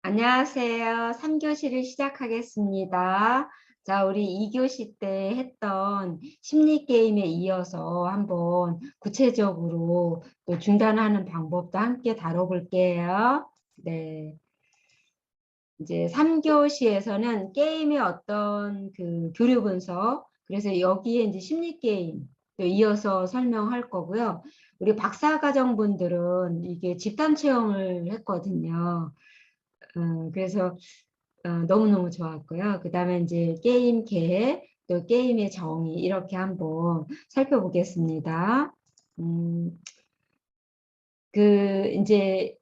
안녕하세요. 3교시를 시작하겠습니다. 자, 우리 2교시 때 했던 심리게임에 이어서 한번 구체적으로 또 중단하는 방법도 함께 다뤄볼게요. 네. 이제 3교시에서는 게임의 어떤 그 교류 분석, 그래서 여기에 이제 심리게임 또 이어서 설명할 거고요. 우리 박사과정분들은 이게 집단 체험을 했거든요. 그래서 너무너무 좋았고요. 그 다음에 이제 게임 계획, 또 게임의 정의 이렇게 한번 살펴보겠습니다. 이제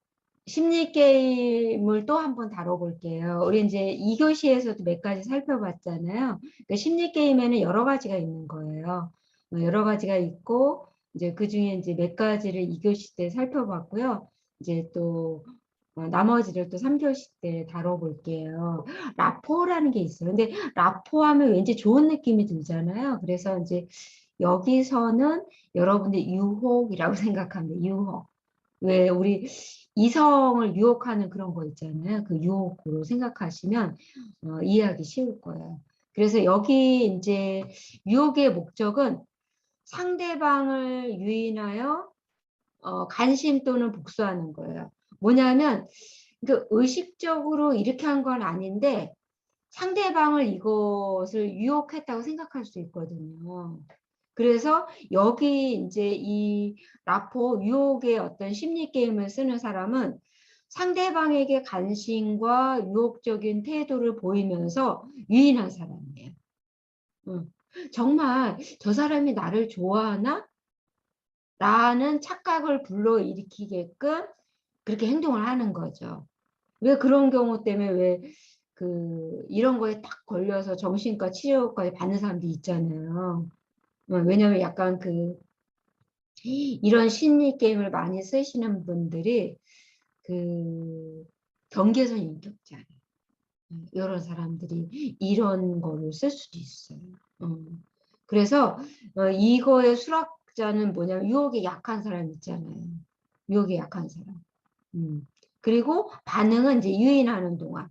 심리 게임을 또 한번 다뤄볼게요. 우리 이제 2교시에서도 몇 가지 살펴봤잖아요. 그 심리 게임에는 여러 가지가 있는 거예요. 여러 가지가 있고, 이제 그 중에 이제 몇 가지를 2교시 때 살펴봤고요. 이제 또 나머지를 또 3교시 때 다뤄볼게요. 라포라는 게 있어요. 근데 라포하면 왠지 좋은 느낌이 들잖아요. 그래서 이제 여기서는 여러분들 유혹이라고 생각합니다. 유혹. 왜 우리 이성을 유혹하는 그런 거 있잖아요. 그 유혹으로 생각하시면 이해하기 쉬울 거예요. 그래서 여기 이제 유혹의 목적은 상대방을 유인하여 관심 또는 복수하는 거예요. 뭐냐면 그 의식적으로 이렇게 한 건 아닌데 상대방을 이것을 유혹했다고 생각할 수 있거든요. 그래서 여기 이제 이 라포 유혹의 어떤 심리 게임을 쓰는 사람은 상대방에게 관심과 유혹적인 태도를 보이면서 유인한 사람이에요. 정말 저 사람이 나를 좋아하나? 라는 착각을 불러일으키게끔 그렇게 행동을 하는 거죠. 왜 그런 경우 때문에 왜 이런 거에 딱 걸려서 정신과 치료까지 받는 사람도 있잖아요. 왜냐면 약간 이런 심리 게임을 많이 쓰시는 분들이 경계선 인격자예요. 이런 사람들이 이런 거를 쓸 수도 있어요. 그래서 이거의 수락자는 뭐냐면 유혹에 약한 사람 있잖아요. 유혹에 약한 사람. 그리고 반응은 이제 유인하는 동안.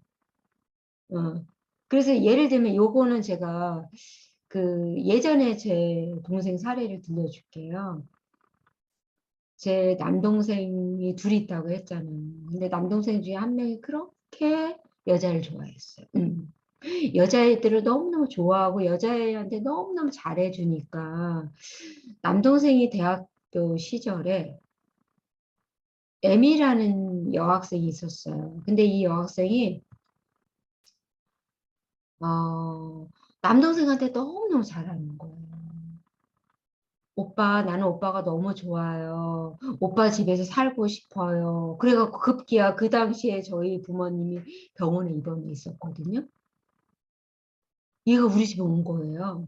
그래서 예를 들면 요거는 제가 예전에 제 동생 사례를 들려줄게요. 제 남동생이 둘이 있다고 했잖아요. 근데 남동생 중에 한 명이 그렇게 여자를 좋아했어요. 여자애들을 너무너무 좋아하고 여자애한테 너무너무 잘해주니까 남동생이 대학교 시절에 에미라는 여학생이 있었어요. 근데 이 여학생이 남동생한테 너무너무 잘하는 거예요. 오빠, 나는 오빠가 너무 좋아요. 오빠 집에서 살고 싶어요. 그래갖고 급기야 그 당시에 저희 부모님이 병원에 입원해 있었거든요. 얘가 우리 집에 온 거예요.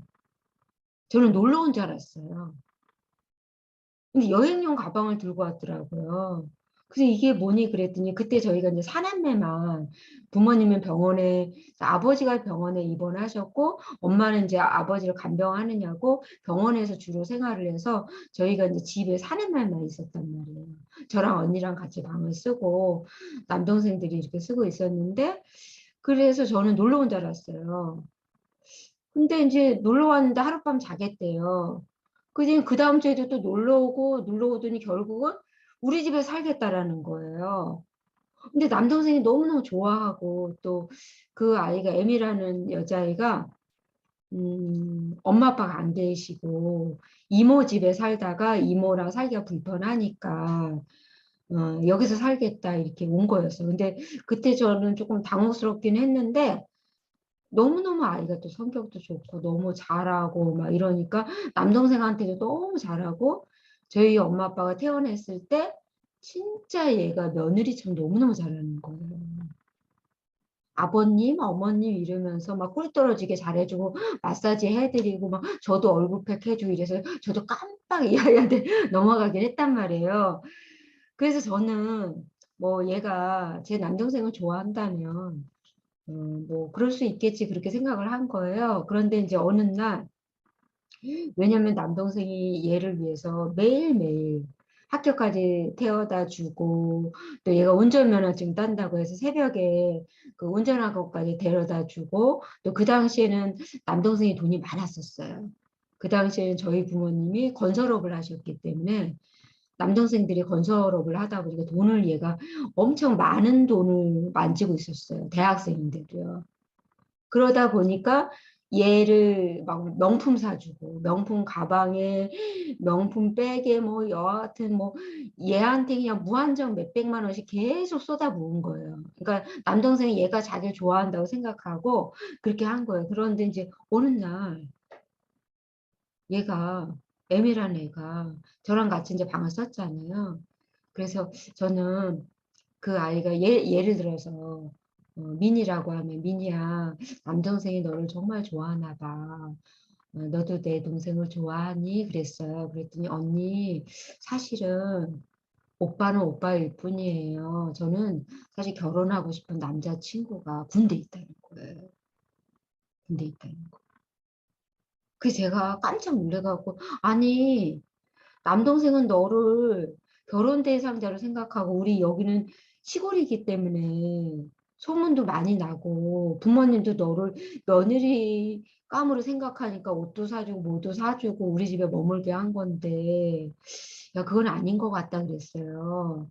저는 놀러 온 줄 알았어요. 근데 여행용 가방을 들고 왔더라고요. 그래서 이게 뭐니 그랬더니 그때 저희가 이제 사남매만 부모님은 병원에 아버지가 병원에 입원하셨고 엄마는 이제 아버지를 간병하느냐고 병원에서 주로 생활을 해서 저희가 이제 집에 사남매만 있었단 말이에요. 저랑 언니랑 같이 방을 쓰고 남동생들이 이렇게 쓰고 있었는데 그래서 저는 놀러 온 줄 알았어요. 근데 이제 놀러 왔는데 하룻밤 자겠대요. 그 다음 주에도 또 놀러 오더니 결국은 우리 집에 살겠다라는 거예요. 근데 남동생이 너무너무 좋아하고 또 그 아이가 에미라는 여자아이가 엄마 아빠가 안 계시고 이모 집에 살다가 이모랑 살기가 불편하니까 여기서 살겠다 이렇게 온 거였어요. 근데 그때 저는 조금 당혹스럽긴 했는데 너무너무 아이가 또 성격도 좋고 너무 잘하고 막 이러니까 남동생한테도 너무 잘하고 저희 엄마 아빠가 태어났을 때 진짜 얘가 며느리처럼 너무너무 잘하는 거예요. 아버님, 어머님 이러면서 막 꿀 떨어지게 잘해주고 마사지 해드리고 막 저도 얼굴팩 해주고 이래서 저도 깜빡 이 아이한테 넘어가긴 했단 말이에요. 그래서 저는 뭐 얘가 제 남동생을 좋아한다면 뭐 그럴 수 있겠지 그렇게 생각을 한 거예요. 그런데 이제 어느 날 왜냐면 남동생이 얘를 위해서 매일매일 학교까지 태워다 주고, 또 얘가 운전면허증 딴다고 해서 새벽에 그 운전학원까지 데려다 주고, 또 그 당시에는 남동생이 돈이 많았었어요. 그 당시에는 저희 부모님이 건설업을 하셨기 때문에 남동생들이 건설업을 하다 보니까 돈을 얘가 엄청 많은 돈을 만지고 있었어요. 대학생인데도요. 그러다 보니까 얘를 막 명품 사주고 명품 가방에 명품 백에 뭐 여하튼 뭐 얘한테 그냥 무한정 몇백만 원씩 계속 쏟아부은 거예요. 그러니까 남동생이 얘가 자기를 좋아한다고 생각하고 그렇게 한 거예요. 그런데 이제 어느 날 얘가 애미란 애가 저랑 같이 이제 방을 썼잖아요. 그래서 저는 그 아이가 예를 들어서 민이라고 하면 민이야 남동생이 너를 정말 좋아하나 봐. 너도 내 동생을 좋아하니? 그랬어요. 그랬더니 언니 사실은 오빠는 오빠일 뿐이에요. 저는 사실 결혼하고 싶은 남자친구가 군대에 있다는 거예요. 군대에 있다는 거. 그래서 제가 깜짝 놀래갖고 아니 남동생은 너를 결혼 대상자로 생각하고 우리 여기는 시골이기 때문에 소문도 많이 나고 부모님도 너를 며느리 감으로 생각하니까 옷도 사주고 뭐도 사주고 우리 집에 머물게 한 건데 야 그건 아닌 것 같다 그랬어요.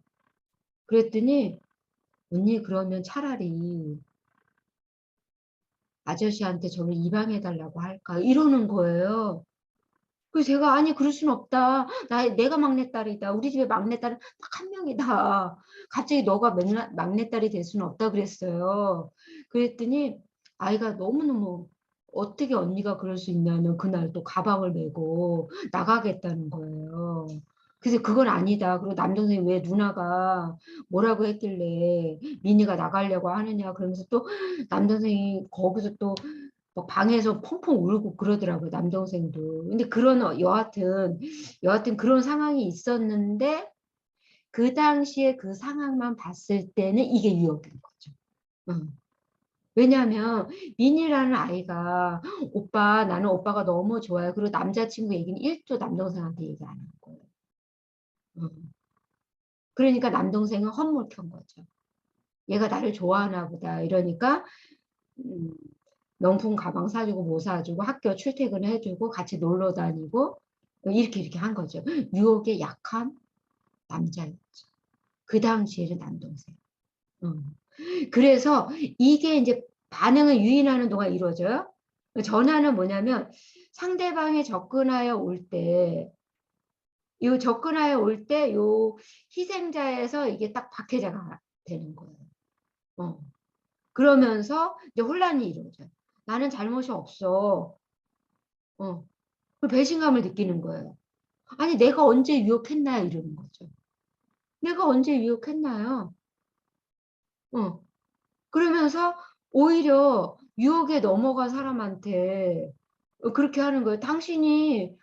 그랬더니 언니 그러면 차라리 아저씨한테 저를 입양해 달라고 할까 이러는 거예요. 그래서 제가 아니 그럴 순 없다. 내가 막내딸이다. 우리 집에 막내딸은 딱 한 명이다. 갑자기 너가 막내딸이 될 수는 없다 그랬어요. 그랬더니 아이가 너무너무 어떻게 언니가 그럴 수 있냐면 그날 또 가방을 메고 나가겠다는 거예요. 그래서 그건 아니다. 그리고 남동생이 왜 누나가 뭐라고 했길래 민이가 나가려고 하느냐 그러면서 또 남동생이 거기서 또 막 방에서 펑펑 울고 그러더라고요, 남동생도. 근데 그런 여하튼 그런 상황이 있었는데 그 당시에 그 상황만 봤을 때는 이게 유혹인 거죠. 응. 왜냐하면 민이라는 아이가 오빠 나는 오빠가 너무 좋아요. 그리고 남자친구 얘기는 1도 남동생한테 얘기 안 한 거예요. 응. 그러니까 남동생은 헛물켠 거죠. 얘가 나를 좋아하나 보다. 이러니까 음, 명품 가방 사주고 뭐 사주고 학교 출퇴근해주고 같이 놀러 다니고 이렇게 한 거죠. 유혹에 약한 남자였죠. 그 당시에는 남동생. 그래서 이게 이제 반응을 유인하는 동안 이루어져요. 전화는 뭐냐면 상대방이 접근하여 올 때, 요 접근하여 올 때 요 희생자에서 이게 딱 박해자가 되는 거예요. 어. 그러면서 이제 혼란이 이루어져요. 나는 잘못이 없어. 어. 그 배신감을 느끼는 거예요. 아니 내가 언제 유혹했나요? 이러는 거죠. 내가 언제 유혹했나요? 어. 그러면서 오히려 유혹에 넘어간 사람한테 그렇게 하는 거예요. 당신이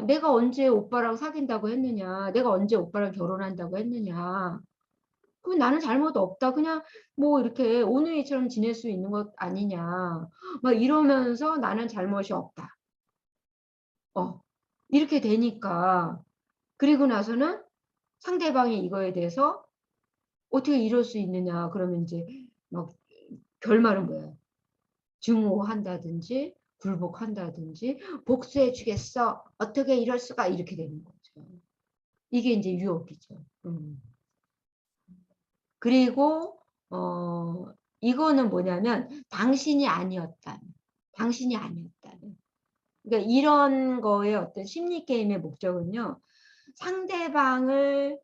내가 언제 오빠랑 사귄다고 했느냐? 내가 언제 오빠랑 결혼한다고 했느냐? 그 나는 잘못 없다. 그냥 뭐 이렇게 오누이처럼 지낼 수 있는 것 아니냐? 막 이러면서 나는 잘못이 없다. 어. 이렇게 되니까 그리고 나서는 상대방이 이거에 대해서 어떻게 이럴 수 있느냐 그러면 이제 막 결말은 뭐예요? 증오한다든지 굴복한다든지 복수해 주겠어 어떻게 이럴 수가 이렇게 되는 거죠. 이게 이제 유혹이죠. 그리고 이거는 뭐냐면 당신이 아니었다는 당신이 아니었다는 그러니까 이런 거의 어떤 심리 게임의 목적은요 상대방을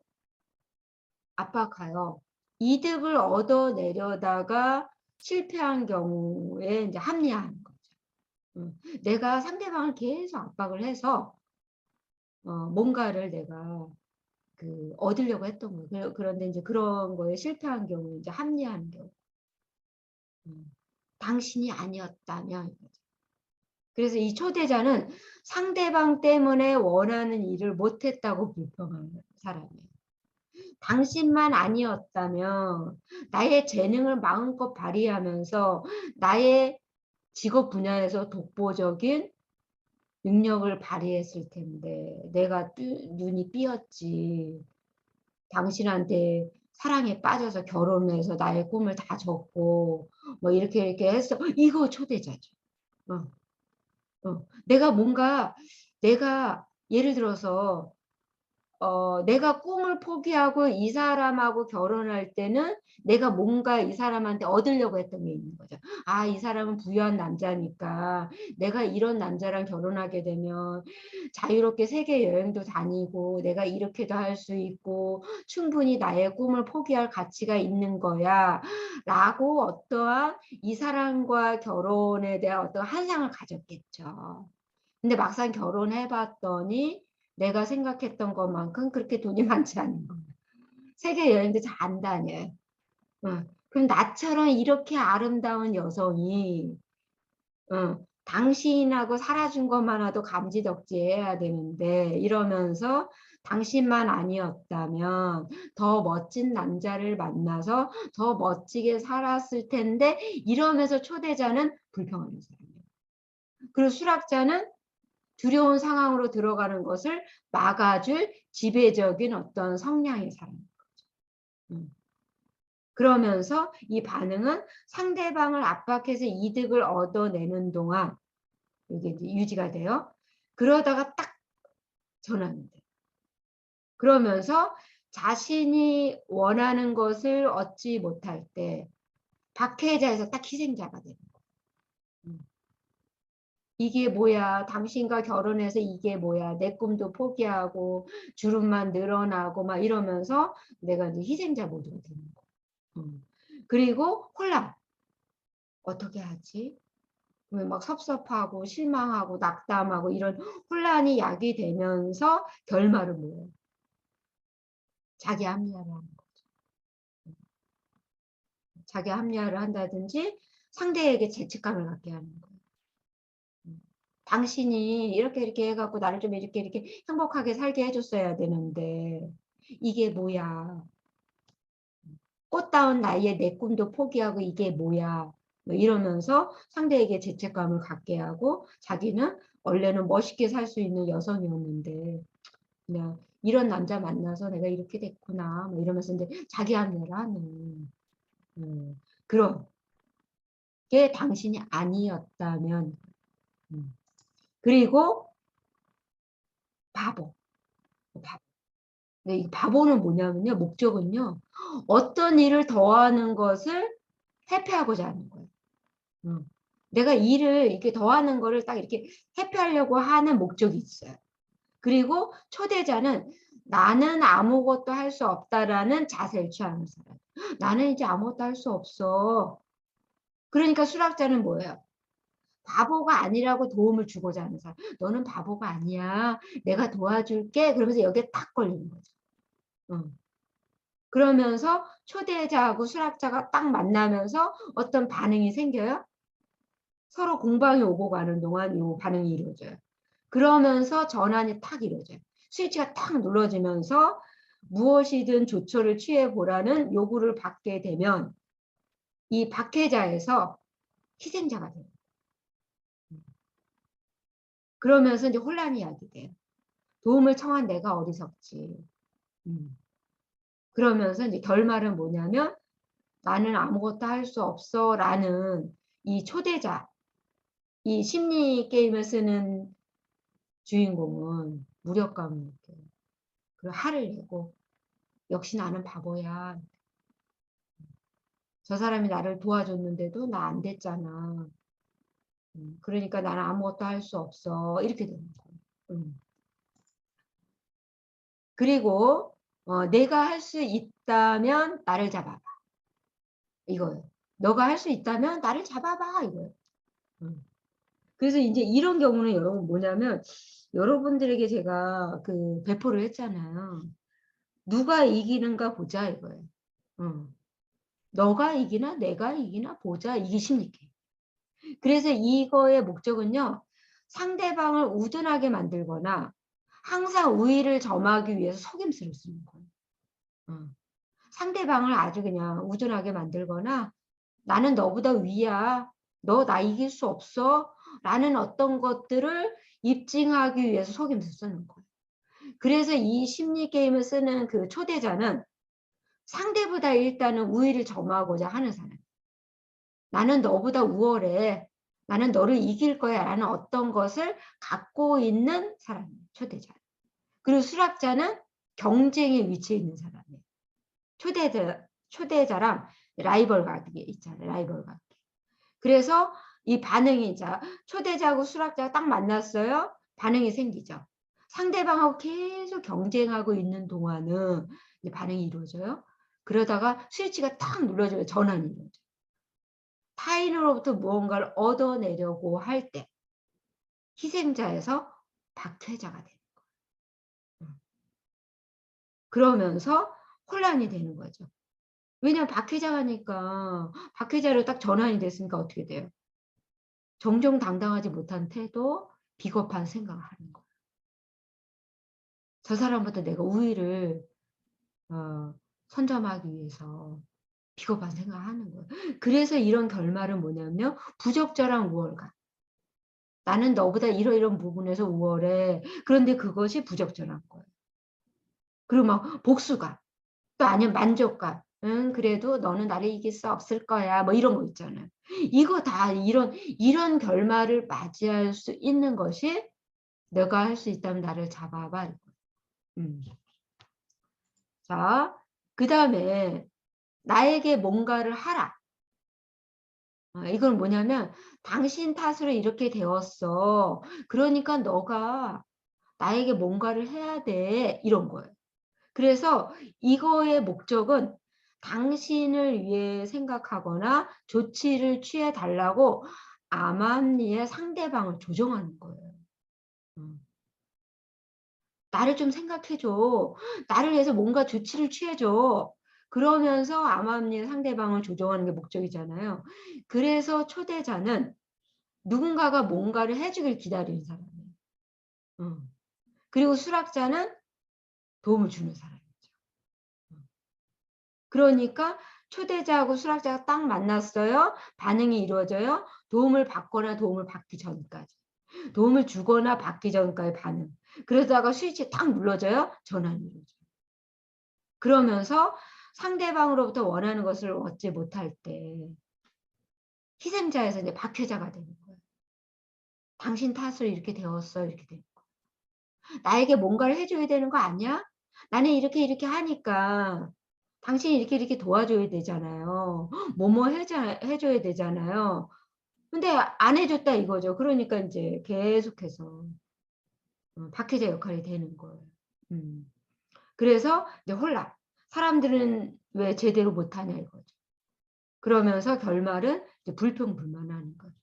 압박하여 이득을 얻어내려다가 실패한 경우에 이제 합리화하는 거죠. 내가 상대방을 계속 압박을 해서 뭔가를 내가 그 얻으려고 했던 거예요. 그런데 이제 그런 거에 실패한 경우에 이제 합리화하는 경우. 당신이 아니었다면. 그래서 이 초대자는 상대방 때문에 원하는 일을 못했다고 불평하는 사람이에요. 당신만 아니었다면 나의 재능을 마음껏 발휘하면서 나의 직업 분야에서 독보적인 능력을 발휘했을 텐데 내가 눈이 삐었지. 당신한테 사랑에 빠져서 결혼해서 나의 꿈을 다 접고 뭐 이렇게 했어. 이거 초대자죠. 내가 예를 들어서 내가 꿈을 포기하고 이 사람하고 결혼할 때는 내가 뭔가 이 사람한테 얻으려고 했던 게 있는 거죠. 아, 이 사람은 부유한 남자니까 내가 이런 남자랑 결혼하게 되면 자유롭게 세계 여행도 다니고 내가 이렇게도 할 수 있고 충분히 나의 꿈을 포기할 가치가 있는 거야 라고 어떠한 이 사람과 결혼에 대한 어떤 환상을 가졌겠죠. 근데 막상 결혼해 봤더니 내가 생각했던 것만큼 그렇게 돈이 많지 않은 거야. 세계 여행도 잘 안 다녀. 그럼 나처럼 이렇게 아름다운 여성이 당신하고 살아준 것만으로도 감지덕지해야 되는데 이러면서 당신만 아니었다면 더 멋진 남자를 만나서 더 멋지게 살았을 텐데 이러면서 초대자는 불평하는 사람이에요. 그리고 수락자는 두려운 상황으로 들어가는 것을 막아줄 지배적인 어떤 성향의 사람인 거죠. 그러면서 이 반응은 상대방을 압박해서 이득을 얻어내는 동안 이게 이제 유지가 돼요. 그러다가 딱 전환이 돼요. 그러면서 자신이 원하는 것을 얻지 못할 때 박해자에서 딱 희생자가 되는 거예요. 이게 뭐야? 당신과 결혼해서 이게 뭐야? 내 꿈도 포기하고 주름만 늘어나고 막 이러면서 내가 이제 희생자 모드가 되는 거야. 그리고 혼란. 어떻게 하지? 막 섭섭하고 실망하고 낙담하고 이런 혼란이 야기되면서 결말은 뭐예요? 자기 합리화를 하는 거죠. 자기 합리화를 한다든지 상대에게 죄책감을 갖게 하는 거예요. 당신이 이렇게 해갖고 나를 좀 이렇게 행복하게 살게 해줬어야 되는데 이게 뭐야? 꽃다운 나이에 내 꿈도 포기하고 이게 뭐야? 뭐 이러면서 상대에게 죄책감을 갖게 하고 자기는 원래는 멋있게 살 수 있는 여성이었는데 그냥 이런 남자 만나서 내가 이렇게 됐구나 뭐 이러면서 이제 자기 합리화를 하는 그런 게 당신이 아니었다면 그리고 바보. 근데 이 바보는 뭐냐면요. 목적은요. 어떤 일을 더하는 것을 회피하고자 하는 거예요. 내가 일을 이렇게 더하는 거를 딱 이렇게 회피하려고 하는 목적이 있어요. 그리고 초대자는 나는 아무것도 할 수 없다라는 자세를 취하는 사람. 나는 이제 아무것도 할 수 없어. 그러니까 수락자는 뭐예요? 바보가 아니라고 도움을 주고자 하는 사람. 너는 바보가 아니야. 내가 도와줄게. 그러면서 여기에 딱 걸리는 거죠. 그러면서 초대자하고 수락자가 딱 만나면서 어떤 반응이 생겨요? 서로 공방이 오고 가는 동안 이 반응이 이루어져요. 그러면서 전환이 탁 이루어져요. 스위치가 탁 눌러지면서 무엇이든 조처를 취해 보라는 요구를 받게 되면 이 박해자에서 희생자가 돼요. 그러면서 이제 혼란이 야기돼요. 도움을 청한 내가 어리석지. 그러면서 이제 결말은 뭐냐면 나는 아무것도 할 수 없어 라는 이 초대자, 이 심리 게임을 쓰는 주인공은 무력감을 느껴요. 그리고 화를 내고 역시 나는 바보야. 저 사람이 나를 도와줬는데도 나 안 됐잖아. 그러니까 나는 아무것도 할 수 없어. 이렇게 되는 거예요. 그리고 내가 할 수 있다면 나를 잡아봐. 이거예요. 너가 할 수 있다면 나를 잡아봐. 이거예요. 그래서 이제 이런 경우는 여러분 뭐냐면 여러분들에게 제가 그 배포를 했잖아요. 누가 이기는가 보자 이거예요. 너가 이기나 내가 이기나 보자 이게 심리게임. 그래서 이거의 목적은요. 상대방을 우둔하게 만들거나 항상 우위를 점하기 위해서 속임수를 쓰는 거예요. 상대방을 아주 그냥 우둔하게 만들거나 나는 너보다 위야. 너 나 이길 수 없어. 라는 어떤 것들을 입증하기 위해서 속임수 쓰는 거예요. 그래서 이 심리 게임을 쓰는 그 초대자는 상대보다 일단은 우위를 점하고자 하는 사람. 나는 너보다 우월해. 나는 너를 이길 거야. 라는 어떤 것을 갖고 있는 사람이에요. 초대자. 그리고 수락자는 경쟁의 위치에 있는 사람이에요. 초대자랑 라이벌 관계 있잖아요. 라이벌 관계. 그래서 이 반응이 초대자하고 수락자가 딱 만났어요. 반응이 생기죠. 상대방하고 계속 경쟁하고 있는 동안은 반응이 이루어져요. 그러다가 스위치가 딱 눌러져요. 전환이 이루어져요. 타인으로부터 무언가를 얻어내려고 할 때 희생자에서 박해자가 되는 거예요. 그러면서 혼란이 되는 거죠. 왜냐하면 박해자가니까 박해자로 딱 전환이 됐으니까 어떻게 돼요? 정정당당하지 못한 태도, 비겁한 생각을 하는 거예요. 저 사람보다 내가 우위를 선점하기 위해서 비겁한 생각을 하는 거예요. 그래서 이런 결말은 뭐냐면 부적절한 우월감. 나는 너보다 이러이런 부분에서 우월해. 그런데 그것이 부적절한 거예요. 그리고 막 복수감. 또 아니면 만족감. 응, 그래도 너는 나를 이길 수 없을 거야. 뭐 이런 거 있잖아요. 이거 다 이런 결말을 맞이할 수 있는 것이 너가 할 수 있다면 나를 잡아봐. 자, 그 다음에 나에게 뭔가를 하라. 이건 뭐냐면 당신 탓으로 이렇게 되었어. 그러니까 너가 나에게 뭔가를 해야 돼. 이런 거예요. 그래서 이거의 목적은 당신을 위해 생각하거나 조치를 취해 달라고 암암리에 상대방을 조종하는 거예요. 나를 좀 생각해줘. 나를 위해서 뭔가 조치를 취해줘. 그러면서 암암리에 상대방을 조종하는 게 목적이잖아요. 그래서 초대자는 누군가가 뭔가를 해주길 기다리는 사람이에요. 그리고 수락자는 도움을 주는 사람이죠. 그러니까 초대자하고 수락자가 딱 만났어요. 반응이 이루어져요. 도움을 받거나 도움을 받기 전까지. 도움을 주거나 받기 전까지 반응. 그러다가 스위치 딱 눌러져요. 전환이 이루어져요. 그러면서 상대방으로부터 원하는 것을 얻지 못할 때 희생자에서 이제 박해자가 되는 거예요. 당신 탓으로 이렇게 되었어. 이렇게 되는 거예요. 나에게 뭔가를 해줘야 되는 거 아니야? 나는 이렇게 하니까 당신이 이렇게 도와줘야 되잖아요. 뭐뭐 해줘야 되잖아요. 근데 안 해줬다 이거죠. 그러니까 이제 계속해서 박해자 역할이 되는 거예요. 그래서 이제 혼란. 사람들은 왜 제대로 못하냐 이거죠. 그러면서 결말은 이제 불평불만하는 거죠.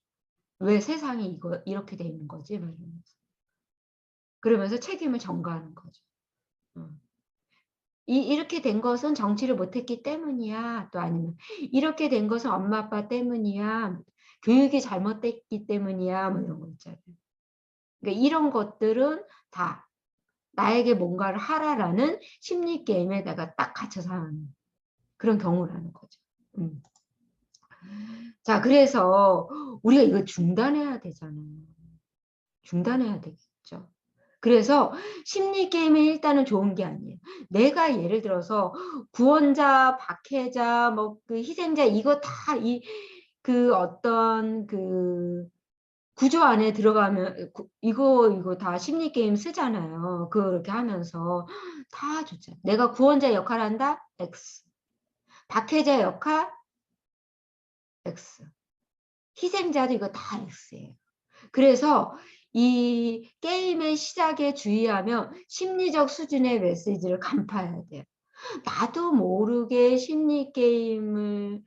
왜 세상이 이렇게 돼 있는 거지? 이러면서. 그러면서 책임을 전가하는 거죠. 이렇게 된 것은 정치를 못했기 때문이야. 또 아니면 이렇게 된 것은 엄마 아빠 때문이야. 교육이 잘못됐기 때문이야. 뭐 이런 거 있잖아요. 그러니까 이런 것들은 다 나에게 뭔가를 하라라는 심리 게임에 내가 딱 갇혀서 하는 그런 경우라는 거죠. 자, 그래서 우리가 이거 중단해야 되잖아요. 중단해야 되겠죠. 그래서 심리 게임이 일단은 좋은 게 아니에요. 내가 예를 들어서 구원자, 박해자, 뭐 그 희생자 이거 다 그 어떤 그 구조 안에 들어가면 이거 다 심리 게임 쓰잖아요. 그렇게 하면서 다 좋죠. 내가 구원자 역할 한다? X. 박해자 역할? X. 희생자도 이거 다 X예요. 그래서 이 게임의 시작에 주의하면 심리적 수준의 메시지를 간파해야 돼요. 나도 모르게 심리 게임을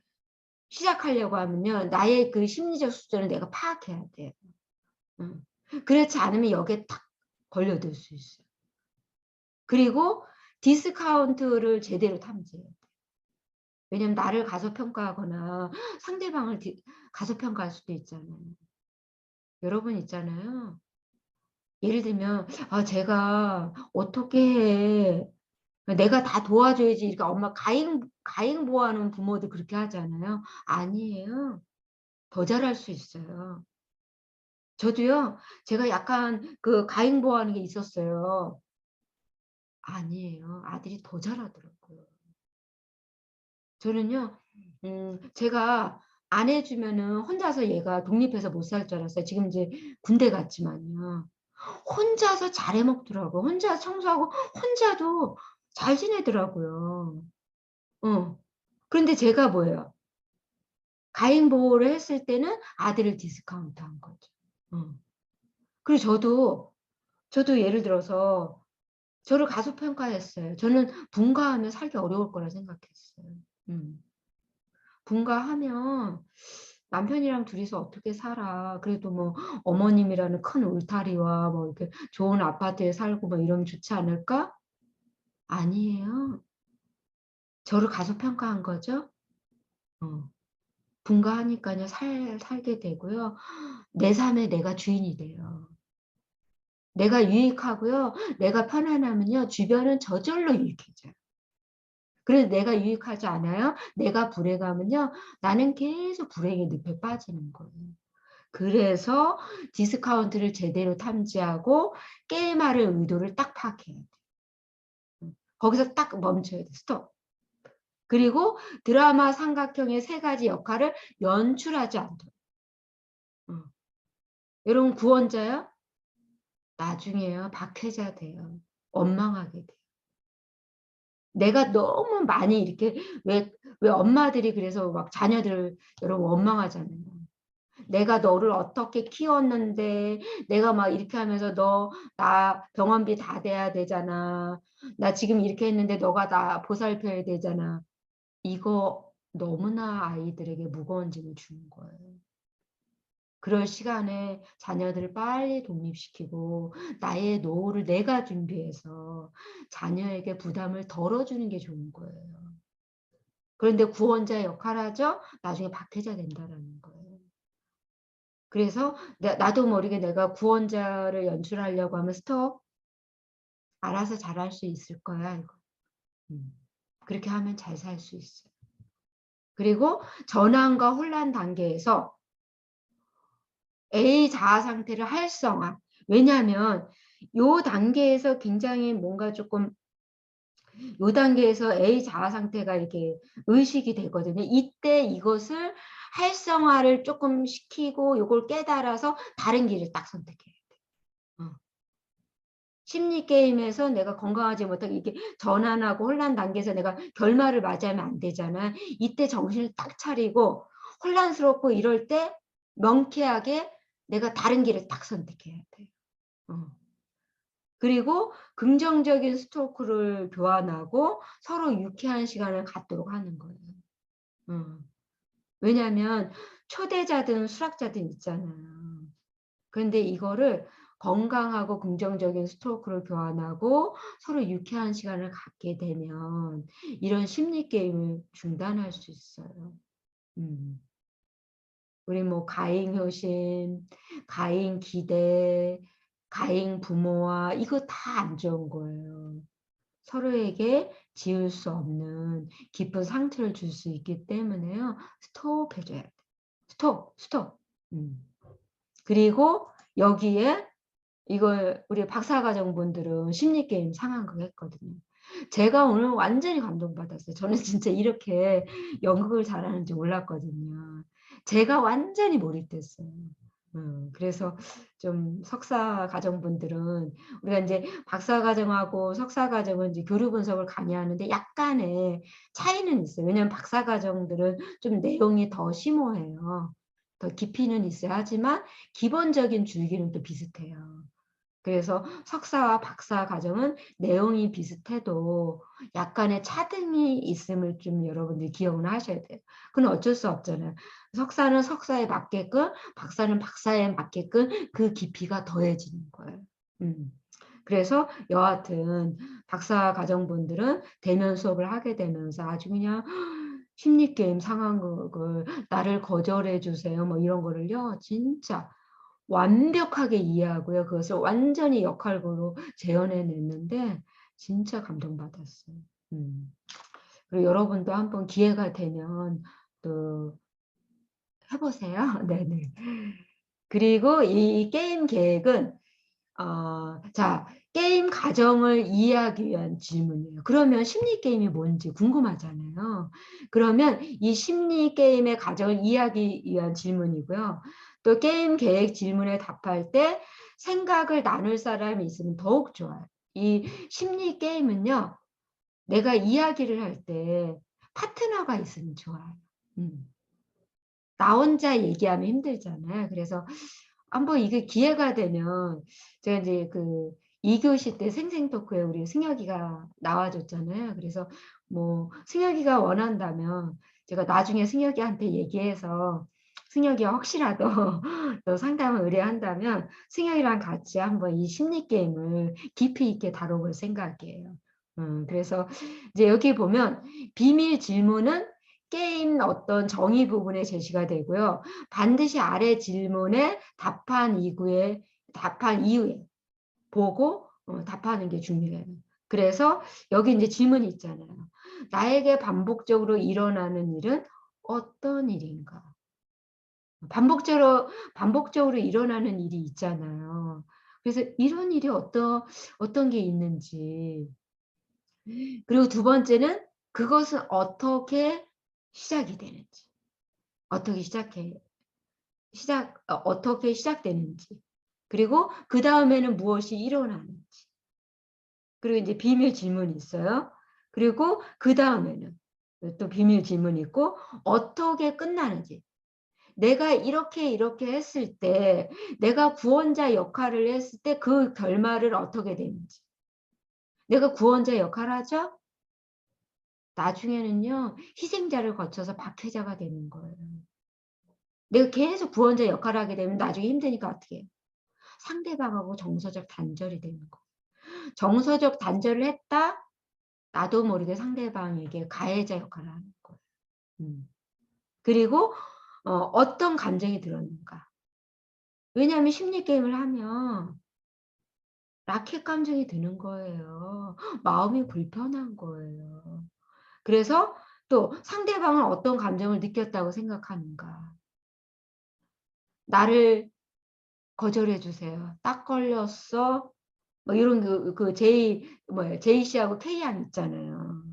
시작하려고 하면요. 나의 그 심리적 수준을 내가 파악해야 돼요. 그렇지 않으면 여기에 딱 걸려들 수 있어요. 그리고 디스카운트를 제대로 탐지해야 돼요. 왜냐면 나를 가소평가하거나 상대방을 가소평가할 수도 있잖아요. 여러분 있잖아요. 예를 들면 제가 어떻게 해. 내가 다 도와줘야지. 그러니까 엄마 가잉 보호하는 부모들 그렇게 하잖아요. 아니에요. 더 잘할 수 있어요. 저도요. 제가 약간 그 가행보호하는 게 있었어요. 아니에요. 아들이 더 잘하더라고요. 저는요. 제가 안 해 주면은 혼자서 얘가 독립해서 못 살 줄 알았어요. 지금 이제 군대 갔지만요. 혼자서 잘해 먹더라고요. 혼자 청소하고 혼자도 잘 지내더라고요. 어. 그런데 제가 뭐예요? 가행 보호를 했을 때는 아들을 디스카운트한 거죠. 어. 그리고 저도 예를 들어서 저를 가소평가했어요. 저는 분가하면 살기 어려울 거라 생각했어요. 음. 분가하면 '남편이랑 둘이서 어떻게 살아. 그래도 뭐 어머님이라는 큰 울타리와 뭐 이렇게 좋은 아파트에 살고 뭐 이러면 좋지 않을까?' 아니에요. 저를 가소평가한 거죠. 어. 분가하니깐요 살게 되고요. 내 삶에 내가 주인이 돼요. 내가 유익하고요. 내가 편안하면요. 주변은 저절로 유익해져요. 그래서 내가 유익하지 않아요? 내가 불행하면요. 나는 계속 불행의 늪에 빠지는 거예요. 그래서 디스카운트를 제대로 탐지하고 게임할 의도를 딱 파악해야 돼. 거기서 딱 멈춰야 돼. 스톱. 그리고 드라마 삼각형의 세 가지 역할을 연출하지 않도록. 어. 여러분 구원자요? 나중에요. 박해자 돼요. 원망하게 돼요. 내가 너무 많이 이렇게 왜 엄마들이 그래서 막 자녀들을 여러분 원망하잖아요. 내가 너를 어떻게 키웠는데 내가 막 이렇게 하면서 "너 나 병원비 다 대야 되잖아. 나 지금 이렇게 했는데 너가 나 보살펴야 되잖아." 이거 너무나 아이들에게 무거운 짐을 주는 거예요. 그럴 시간에 자녀들을 빨리 독립시키고 나의 노후를 내가 준비해서 자녀에게 부담을 덜어주는 게 좋은 거예요. 그런데 구원자의 역할을 하죠? 나중에 박해자 된다라는 거예요. 그래서 나도 모르게 내가 구원자를 연출하려고 하면 스톱. 알아서 잘할 수 있을 거야 이거. 음. 그렇게 하면 잘 살 수 있어요. 그리고 전환과 혼란 단계에서 A 자아 상태를 활성화. 왜냐하면 요 단계에서 굉장히 뭔가 쪼끔 요 단계에서 A 자아 상태가 이렇게 의식이 되거든요. 이때 이것을 활성화를 쪼끔 시키고 요걸 깨달아서 다른 길을 딱 선택해야 돼. 어. 심리 게임에서 내가 건강하지 못하게 이렇게 전환하고 혼란 단계에서 내가 결말을 맞이하면 안 되잖아. 이때 정신을 딱 차리고 혼란스럽고 이럴 때 명쾌하게 내가 다른 길을 딱 선택해야 돼. 어. 그리고 긍정적인 스토크를 교환하고 서로 유쾌한 시간을 갖도록 하는 거예요. 어. 왜냐하면 초대자든 수락자든 있잖아요. 그런데 이거를 건강하고 긍정적인 스토크를 교환하고 서로 유쾌한 시간을 갖게 되면 이런 심리 게임을 중단할 수 있어요. 음. 우리 뭐 가행 효심, 가행 기대, 가행 부모와 이거 다 안 좋은 거예요. 서로에게 지울 수 없는 깊은 상처를 줄 수 있기 때문에요. 스톱 해 줘야 돼. 스톱, 스톱. 음. 그리고 여기에 이걸 우리 박사과정분들은 심리게임 상황극 했거든요. 제가 오늘 완전히 감동받았어요. 저는 진짜 이렇게 연극을 잘하는지 몰랐거든요. 제가 완전히 몰입됐어요. 그래서 좀 석사과정분들은 우리가 인제 박사과정하고 석사과정은 이제 교류 분석을 강의하는데 약간의 차이는 있어요. 왜냐하면 박사과정들은 좀 내용이 더 심오해요. 더 깊이는 있어야 하지만 기본적인 줄기는 또 비슷해요. 그래서 석사와 박사 과정은 내용이 비슷해도 약간의 차등이 있음을 좀 여러분들이 기억을 하셔야 돼요. 그건 어쩔 수 없잖아요. 석사는 석사에 맞게끔 박사는 박사에 맞게끔 그 깊이가 더해지는 거예요. 음. 그래서 여하튼 박사 과정분들은 대면 수업을 하게 되면서 아주 그냥 심리 게임 상황극을 "나를 거절해 주세요." 뭐 이런 거를요. 진짜 완벽하게 이해하고요. 그것을 완전히 역할극으로 재현해 냈는데 진짜 감동받았어요. 음. 그리고 여러분도 한번 기회가 되면 또 해 보세요. 네네. 그리고 이 게임 계획은 자, 게임 과정을 이해하기 위한 질문이에요. 그러면 심리 게임이 뭔지 궁금하잖아요. 그러면 이 심리 게임의 과정을 이해하기 위한 질문이고요. 또 게임 계획 질문에 답할 때 생각을 나눌 사람이 있으면 더욱 좋아요. 이 심리 게임은요, 내가 이야기를 할 때 파트너가 있으면 좋아요. 나 혼자 얘기하면 힘들잖아요. 그래서 한번 이게 기회가 되면 제가 이제 그 2교시 때 생생토크에 우리 승혁이가 나와줬잖아요. 그래서 뭐 승혁이가 원한다면 제가 나중에 승혁이한테 얘기해서 승혁이가 혹시라도 또 상담을 의뢰한다면 승혁이랑 같이 한번 이 심리 게임을 깊이 있게 다뤄볼 생각이에요. 그래서 이제 여기 보면 비밀 질문은 게임 어떤 정의 부분에 제시가 되고요. 반드시 아래 질문에 답한 이후에 보고 답하는 게 중요해요. 그래서 여기 이제 질문이 있잖아요. 나에게 반복적으로 일어나는 일은 어떤 일인가? 반복적으로 일어나는 일이 있잖아요. 그래서 이런 일이 어떤 게 있는지. 그리고 두 번째는 그것은 어떻게 시작이 되는지. 어떻게 시작되는지. 그리고 그 다음에는 무엇이 일어나는지. 그리고 이제 비밀 질문이 있어요. 그리고 그 다음에는 또 비밀 질문이 있고 어떻게 끝나는지. 내가 이렇게 했을 때 내가 구원자 역할을 했을 때 그 결말을 어떻게 되는지. 내가 구원자 역할을 하죠? 나중에는요. 희생자를 거쳐서 박해자가 되는 거예요. 내가 계속 구원자 역할을 하게 되면 나중에 힘드니까 어떻게 해요? 상대방하고 정서적 단절이 되는 거. 정서적 단절을 했다? 나도 모르게 상대방에게 가해자 역할을 하는 거예요. 그리고 어떤 감정이 들었는가. 왜냐하면 심리 게임을 하면 라켓 감정이 드는 거예요. 마음이 불편한 거예요. 그래서 또 상대방은 어떤 감정을 느꼈다고 생각하는가. 나를 거절해 주세요. 딱 걸렸어. 뭐 이런 제이 씨하고 K 양 있잖아요.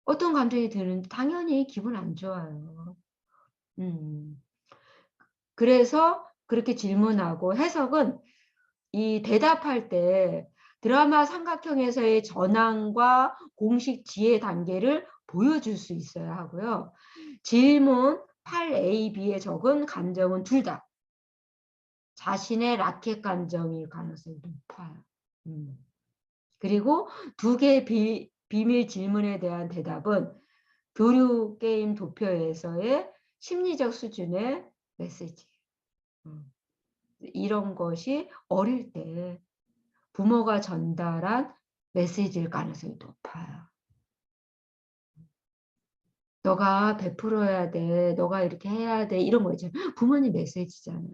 어떤 감정이 드는데 당연히 기분 안 좋아요. 음. 그래서 그렇게 질문하고 해석은 이 대답할 때 드라마 삼각형에서의 전환과 공식 지혜 단계를 보여줄 수 있어야 하고요. 질문 8A, B에 적은 감정은 둘 다 자신의 라켓 감정일 가능성이 높아요. 그리고 두 개의 비밀 질문에 대한 대답은 교류 게임 도표에서의 심리적 수준의 메시지예요. 이런 것이 어릴 때 부모가 전달한 메시지일 가능성이 높아요. 너가 베풀어야 돼. 너가 이렇게 해야 돼. 이런 거 있잖아요. 부모님 메시지잖아요.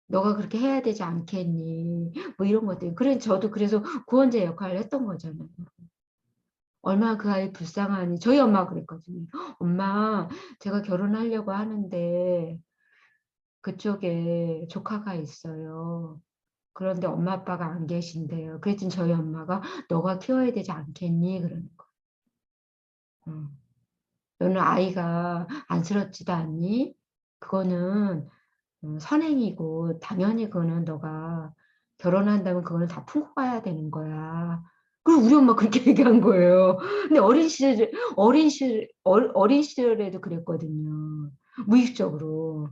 너가 그렇게 해야 되지 않겠니? 뭐 이런 것들. 그래 저도 그래서 구원자 역할을 했던 거잖아요. 얼마나 그 아이 불쌍하니. 저희 엄마가 그랬거든요. 엄마, 제가 결혼하려고 하는데 그쪽에 조카가 있어요. 그런데 엄마 아빠가 안 계신대요. 그랬더니 저희 엄마가 너가 키워야 되지 않겠니? 그러는 거. 너는 아이가 안쓰럽지도 않니? 그거는 선행이고 당연히 그거는 너가 결혼한다면 그거는 다 품고 가야 되는 거야. 그리고 우리 엄마 그렇게 얘기한 거예요. 근데 어린 시절에도 그랬거든요. 무의식적으로.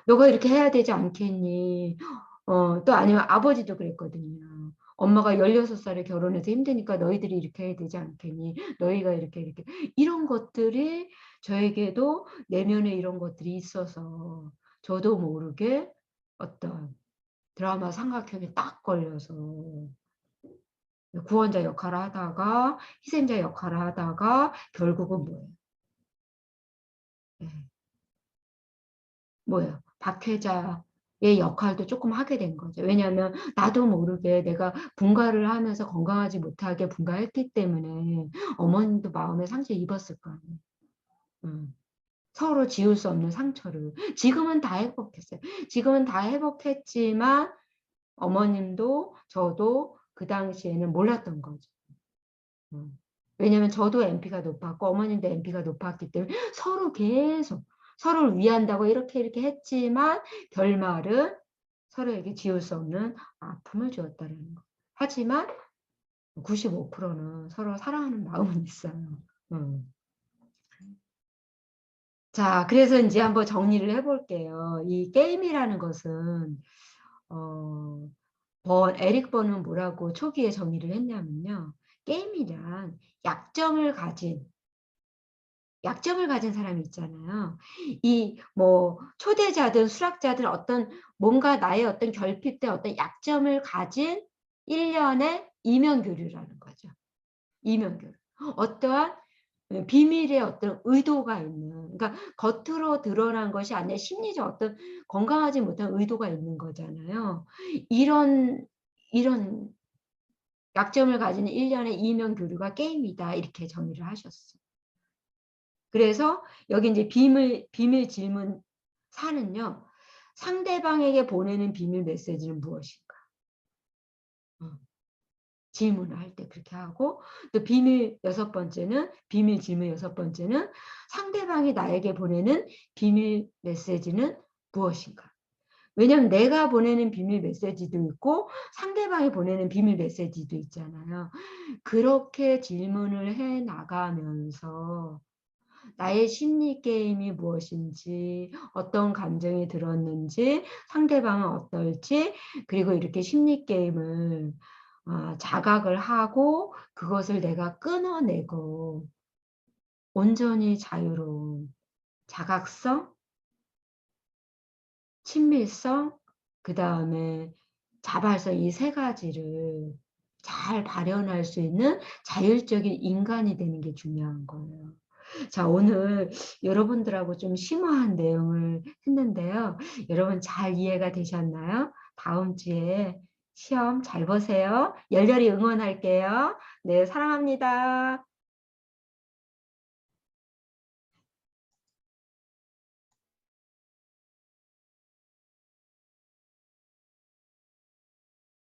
너가 이렇게 해야 되지 않겠니? 또 아니면 아버지도 그랬거든요. 엄마가 16살에 결혼해서 힘드니까 너희들이 이렇게 해야 되지 않겠니? 너희가 이렇게. 이런 것들이 저에게도 내면에 이런 것들이 있어서 저도 모르게 어떤 드라마 삼각형에 딱 걸려서 구원자 역할을 하다가 희생자 역할을 하다가 결국은 뭐예요? 네. 뭐예요? 박혜자의 역할도 조금 하게 된 거죠. 왜냐하면 나도 모르게 내가 분가를 하면서 건강하지 못하게 분가했기 때문에 어머님도 마음에 상처 입었을 거 아니에요. 음. 서로 지울 수 없는 상처를. 지금은 다 회복했어요. 지금은 다 회복했지만 어머님도 저도 그 당시에는 몰랐던 거죠. 왜냐면 저도 MP가 높았고 어머님도 MP가 높았기 때문에 서로 계속 서로를 위한다고 이렇게 했지만 결말은 서로에게 지울 수 없는 아픔을 주었다는 거. 하지만 95%는 서로 사랑하는 마음은 있어요. 자, 그래서 이제 한번 정리를 해볼게요. 이 게임이라는 것은 에릭 번은 뭐라고 초기에 정의를 했냐면요. 게임이란 약점을 가진 사람이 있잖아요. 이 뭐 초대자든 수락자든 어떤 뭔가 나의 어떤 결핍된 어떤 약점을 가진 일련의 이면교류라는 거죠. 이면교류. 어떠한 비밀의 어떤 의도가 있는, 그러니까 겉으로 드러난 것이 아니라 심리적 어떤 건강하지 못한 의도가 있는 거잖아요. 이런 약점을 가진 일련의 이면교류가 게임이다 이렇게 정의를 하셨어요. 그래서 여기 이제 비밀 질문 4는요. 상대방에게 보내는 비밀 메시지는 무엇인가? 질문을 할 때 그렇게 하고, 또 비밀 질문 여섯 번째는 상대방이 나에게 보내는 비밀 메시지는 무엇인가? 왜냐하면 내가 보내는 비밀 메시지도 있고 상대방이 보내는 비밀 메시지도 있잖아요. 그렇게 질문을 해 나가면서 나의 심리 게임이 무엇인지, 어떤 감정이 들었는지, 상대방은 어떨지, 그리고 이렇게 심리 게임을 자각을 하고 그것을 내가 끊어내고 온전히 자유로운 자각성, 친밀성, 그 다음에 자발성 이 세 가지를 잘 발현할 수 있는 자율적인 인간이 되는 게 중요한 거예요. 자, 오늘 여러분들하고 좀 심오한 내용을 했는데요. 여러분 잘 이해가 되셨나요? 다음 주에 시험 잘 보세요. 열렬히 응원할게요. 네, 사랑합니다.